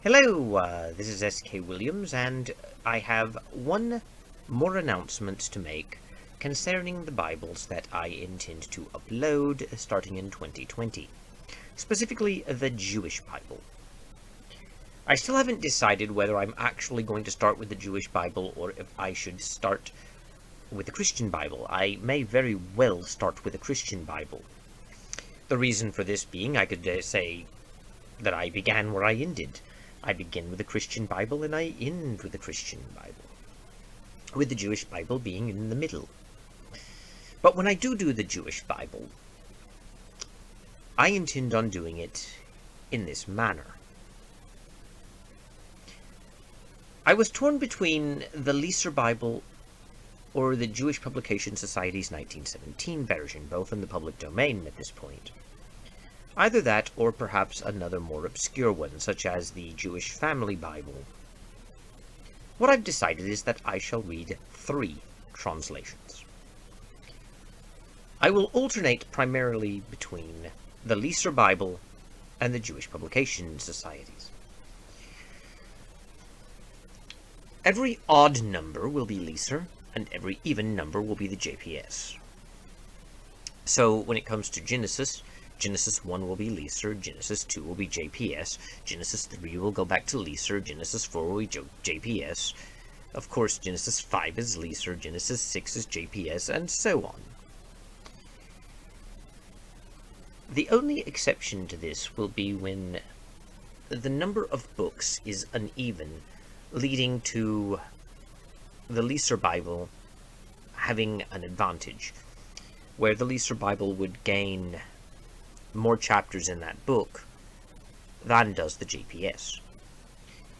Hello, this is SK Williams, and I have one more announcement to make concerning the Bibles that I intend to upload starting in 2020, specifically the Jewish Bible. I still haven't decided whether I'm actually going to start with the Jewish Bible or if I should start with the Christian Bible. I may very well start with the Christian Bible. The reason for this being, I could say that I began where I ended. I begin with the Christian Bible and I end with the Christian Bible, with the Jewish Bible being in the middle. But when I do the Jewish Bible, I intend on doing it in this manner. I was torn between the Leaser Bible or the Jewish Publication Society's 1917 version, both in the public domain at this point. Either that, or perhaps another more obscure one, such as the Jewish Family Bible. What I've decided is that I shall read 3 translations. I will alternate primarily between the Leaser Bible and the Jewish Publication Societies. Every odd number will be Leaser, and every even number will be the JPS. So when it comes to Genesis 1 will be Leaser, Genesis 2 will be JPS, Genesis 3 will go back to Leaser, Genesis 4 will be JPS, of course Genesis 5 is Leaser, Genesis 6 is JPS, and so on. The only exception to this will be when the number of books is uneven, leading to the Leaser Bible having an advantage, where the Leaser Bible would gain more chapters in that book than does the JPS.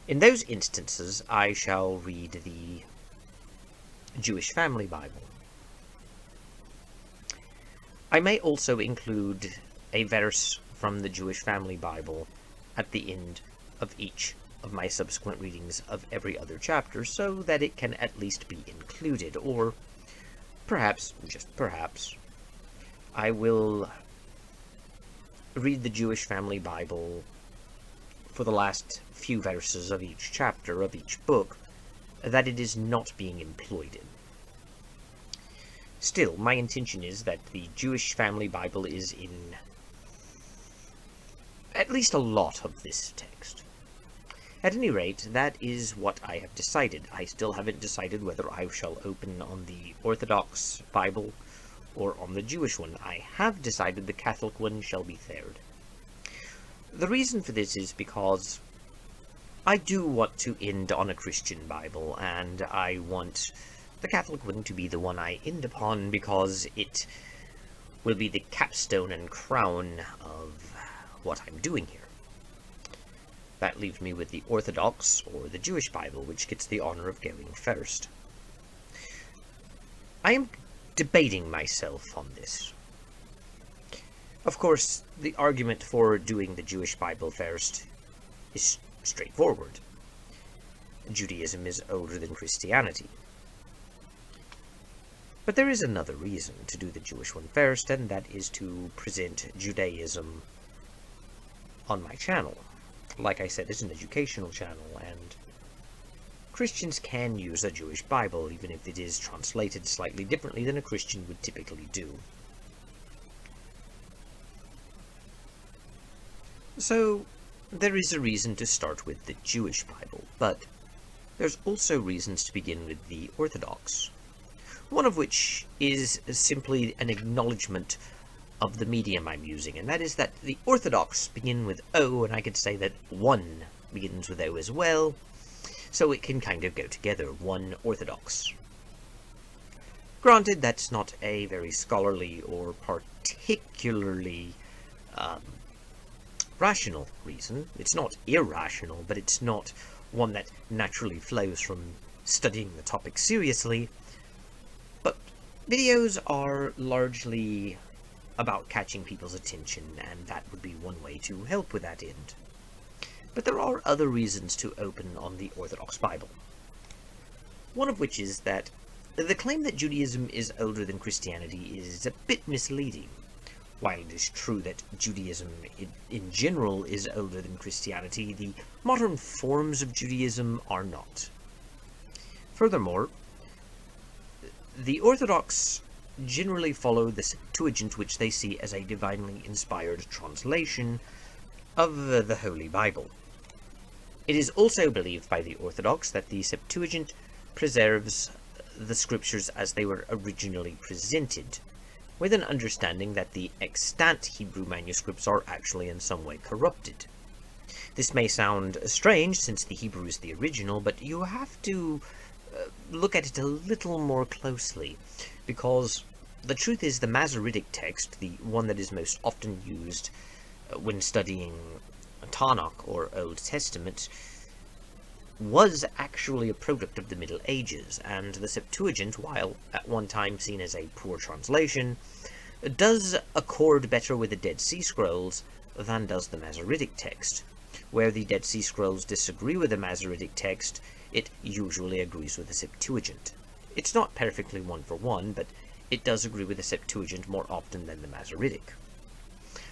In those instances, I shall read the Jewish Family Bible. I may also include a verse from the Jewish Family Bible at the end of each of my subsequent readings of every other chapter, so that it can at least be included, or perhaps, just perhaps, I will read the Jewish Family Bible for the last few verses of each chapter of each book that it is not being employed in. Still, my intention is that the Jewish Family Bible is in at least a lot of this text. At any rate, that is what I have decided. I still haven't decided whether I shall open on the Orthodox Bible or on the Jewish one. I have decided the Catholic one shall be third. The reason for this is because I do want to end on a Christian Bible, and I want the Catholic one to be the one I end upon, because it will be the capstone and crown of what I'm doing here. That leaves me with the Orthodox, or the Jewish Bible, which gets the honor of going first. I am debating myself on this. Of course, the argument for doing the Jewish Bible first is straightforward. Judaism is older than Christianity. But there is another reason to do the Jewish one first, and that is to present Judaism on my channel. Like I said, it's an educational channel, and Christians can use a Jewish Bible, even if it is translated slightly differently than a Christian would typically do. So, there is a reason to start with the Jewish Bible, but there's also reasons to begin with the Orthodox. One of which is simply an acknowledgement of the medium I'm using, and that is that the Orthodox begin with O, and I could say that 1 begins with O as well, so it can kind of go together, one Orthodox. Granted, that's not a very scholarly or particularly rational reason. It's not irrational, but it's not one that naturally flows from studying the topic seriously. But videos are largely about catching people's attention, and that would be one way to help with that end. But there are other reasons to open on the Orthodox Bible. One of which is that the claim that Judaism is older than Christianity is a bit misleading. While it is true that Judaism in general is older than Christianity, the modern forms of Judaism are not. Furthermore, the Orthodox generally follow the Septuagint, which they see as a divinely inspired translation of the Holy Bible. It is also believed by the Orthodox that the Septuagint preserves the scriptures as they were originally presented, with an understanding that the extant Hebrew manuscripts are actually in some way corrupted. This may sound strange since the Hebrew is the original, but you have to look at it a little more closely, because the truth is the Masoretic text, the one that is most often used when studying Tanakh or Old Testament, was actually a product of the Middle Ages, and the Septuagint, while at one time seen as a poor translation, does accord better with the Dead Sea Scrolls than does the Masoretic text. Where the Dead Sea Scrolls disagree with the Masoretic text, it usually agrees with the Septuagint. It's not perfectly one for one, but it does agree with the Septuagint more often than the Masoretic.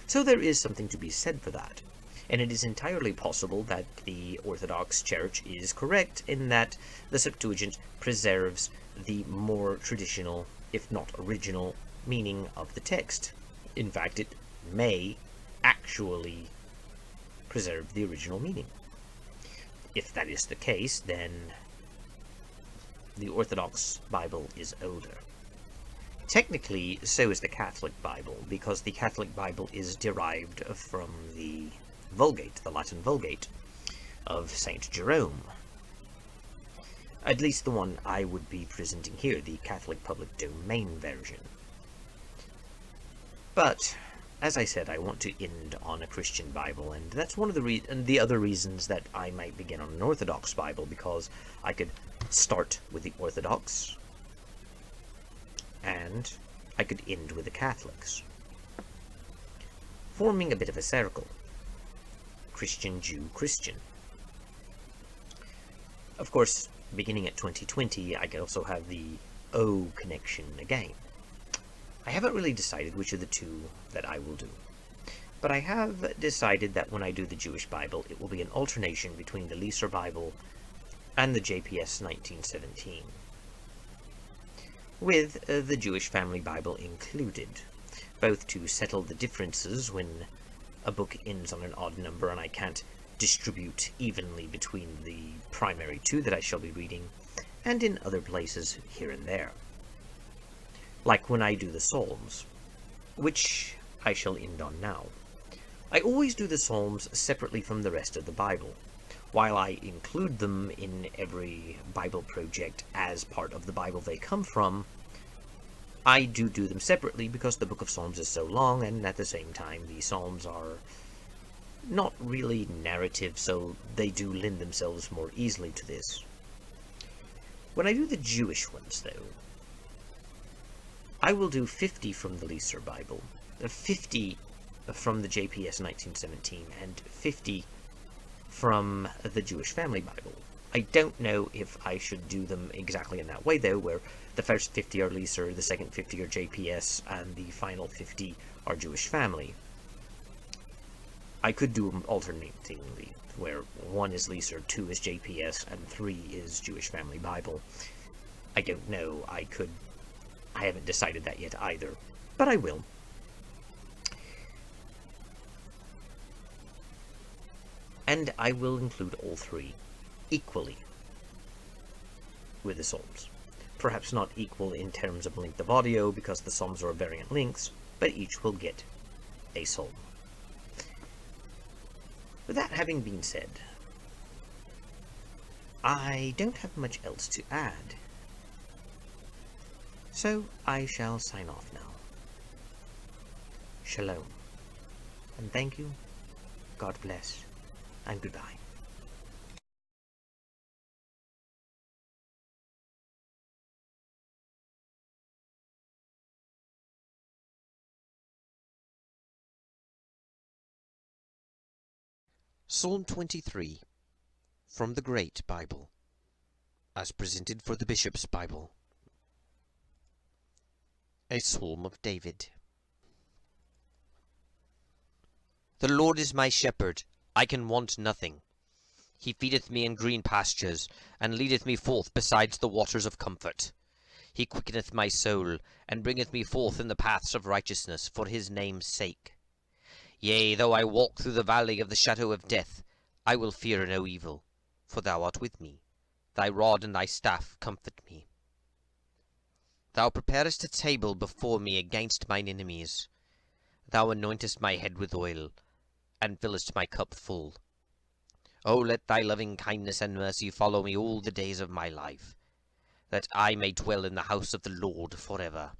So there is something to be said for that, and it is entirely possible that the Orthodox Church is correct in that the Septuagint preserves the more traditional, if not original, meaning of the text. In fact, it may actually preserve the original meaning. If that is the case, then the Orthodox Bible is older. Technically, so is the Catholic Bible, because the Catholic Bible is derived from the Vulgate, the Latin Vulgate, of St. Jerome. At least the one I would be presenting here, the Catholic Public Domain version. But as I said, I want to end on a Christian Bible, and that's one of the other reasons that I might begin on an Orthodox Bible, because I could start with the Orthodox, and I could end with the Catholics, forming a bit of a circle. Christian, Jew, Christian. Of course, beginning at 2020, I could also have the O connection again. I haven't really decided which of the two that I will do, but I have decided that when I do the Jewish Bible, it will be an alternation between the Leaser Bible and the JPS 1917, with the Jewish Family Bible included, both to settle the differences when a book ends on an odd number and I can't distribute evenly between the primary two that I shall be reading, and in other places here and there. Like when I do the Psalms, which I shall end on now. I always do the Psalms separately from the rest of the Bible. While I include them in every Bible project as part of the Bible they come from, I do them separately because the book of Psalms is so long, and at the same time the Psalms are not really narrative, so they do lend themselves more easily to this. When I do the Jewish ones, though, I will do 50 from the Leaser Bible, 50 from the JPS 1917, and 50 from the Jewish Family Bible. I don't know if I should do them exactly in that way, though, where the first 50 are Leaser, the second 50 are JPS, and the final 50 are Jewish Family. I could do them alternatingly, where 1 is Leaser, 2 is JPS, and 3 is Jewish Family Bible. I don't know. I haven't decided that yet either, but I will. And I will include all 3 equally with the Psalms. Perhaps not equal in terms of length of audio, because the Psalms are of variant lengths, but each will get a Psalm. With that having been said, I don't have much else to add. So I shall sign off now. Shalom, and thank you, God bless, and goodbye. Psalm 23, from the Great Bible, as presented for the Bishop's Bible. A Psalm of David. The Lord is my shepherd, I can want nothing. He feedeth me in green pastures, and leadeth me forth besides the waters of comfort. He quickeneth my soul, and bringeth me forth in the paths of righteousness for his name's sake. Yea, though I walk through the valley of the shadow of death, I will fear no evil, for thou art with me. Thy rod and thy staff comfort me. Thou preparest a table before me against mine enemies. Thou anointest my head with oil, and fillest my cup full. O let thy loving kindness and mercy follow me all the days of my life, that I may dwell in the house of the Lord forever.